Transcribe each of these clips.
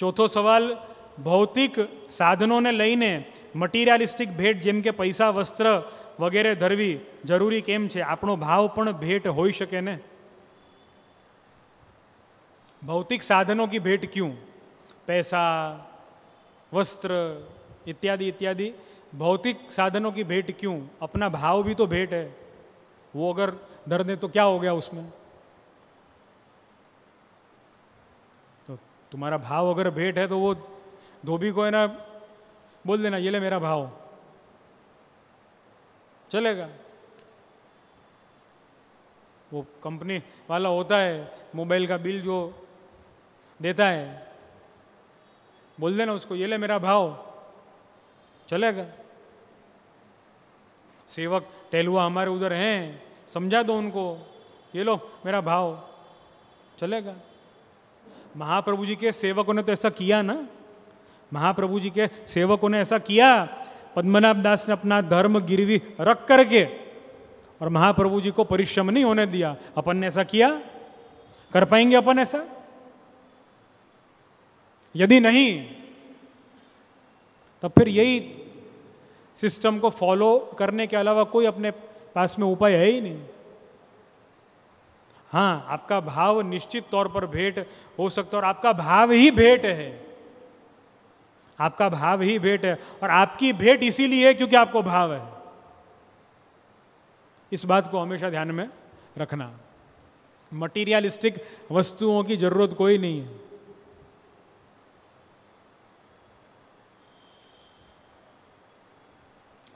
ચોથો સવાલ, ભૌતિક સાધનોને લઈને મટીરિયાલિસ્ટિક ભેટ જેમ કે પૈસા, વસ્ત્ર વગેરે ધરવી જરૂરી કેમ છે? આપણો ભાવ પણ ભેટ હોઈ શકે ને? भौतिक साधनों की भेंट क्यों? पैसा, वस्त्र इत्यादि इत्यादि भौतिक साधनों की भेंट क्यों? अपना भाव भी तो भेंट है, वो अगर धर दे तो क्या हो गया उसमें? तो तुम्हारा भाव अगर भेंट है तो वो धोबी को है ना बोल देना ये ले मेरा भाव, चलेगा? वो कंपनी वाला होता है, मोबाइल का बिल जो देता है, बोल देना उसको ये ले मेरा भाव, चलेगा? सेवक टहलुआ हमारे उधर हैं, समझा दो उनको, ये लो मेरा भाव, चलेगा? महाप्रभु जी के सेवकों ने तो ऐसा किया ना, महाप्रभु जी के सेवकों ने ऐसा किया। पद्मनाभ दास ने अपना धर्म गिरवी रख करके और महाप्रभु जी को परिश्रम नहीं होने दिया। अपन ने ऐसा किया? कर पाएंगे अपन ऐसा? यदि नहीं तब फिर यही सिस्टम को फॉलो करने के अलावा कोई अपने पास में उपाय है ही नहीं। हाँ, आपका भाव निश्चित तौर पर भेंट हो सकता है और आपका भाव ही भेंट है, आपका भाव ही भेंट है और आपकी भेंट इसीलिए है क्योंकि आपको भाव है। इस बात को हमेशा ध्यान में रखना। मटीरियलिस्टिक वस्तुओं की जरूरत कोई नहीं है।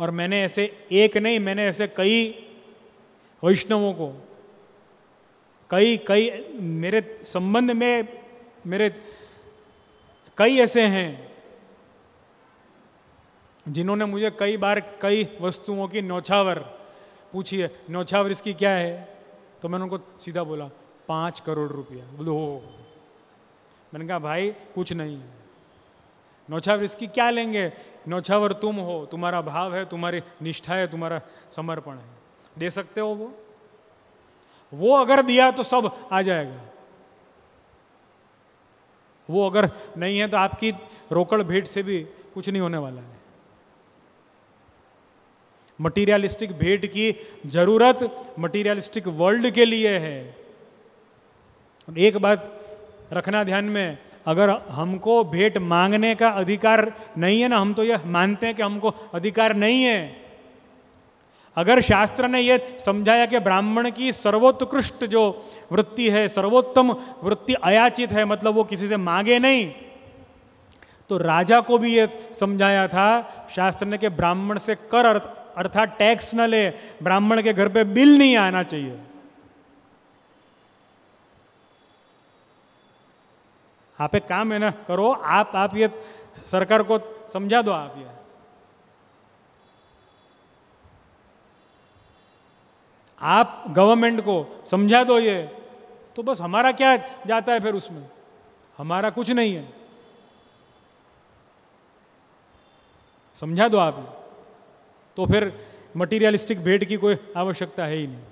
और मैंने ऐसे एक नहीं, मैंने ऐसे कई वैष्णवों को, कई मेरे संबंध में मेरे कई ऐसे हैं जिन्होंने मुझे कई बार कई वस्तुओं की न्यौछावर पूछी है, न्यौछावर इसकी क्या है? तो मैंने उनको सीधा बोला 5 करोड़ रुपया। बोलो हो? मैंने कहा भाई कुछ नहीं है, न्यौछावर इसकी क्या लेंगे? न्यौछावर तुम हो, तुम्हारा भाव है, तुम्हारी निष्ठा है, तुम्हारा समर्पण है, दे सकते हो वो अगर दिया तो सब आ जाएगा, वो अगर नहीं है तो आपकी रोकड़ भेंट से भी कुछ नहीं होने वाला है। मटीरियलिस्टिक भेंट की जरूरत मटीरियलिस्टिक वर्ल्ड के लिए है। एक बात रखना ध्यान में, अगर हमको भेंट मांगने का अधिकार नहीं है ना, हम तो यह मानते हैं कि हमको अधिकार नहीं है। अगर शास्त्र ने यह समझाया कि ब्राह्मण की सर्वोत्कृष्ट जो वृत्ति है, सर्वोत्तम वृत्ति अयाचित है, मतलब वो किसी से मांगे नहीं, तो राजा को भी यह समझाया था शास्त्र ने कि ब्राह्मण से कर अर्थात टैक्स न ले, ब्राह्मण के घर पे बिल नहीं आना चाहिए। आप एक काम है ना करो, आप ये सरकार को समझा दो, आप ये आप गवर्नमेंट को समझा दो, ये तो बस हमारा क्या जाता है फिर उसमें, हमारा कुछ नहीं है। समझा दो आप, तो फिर मटीरियलिस्टिक भेंट की कोई आवश्यकता है ही नहीं।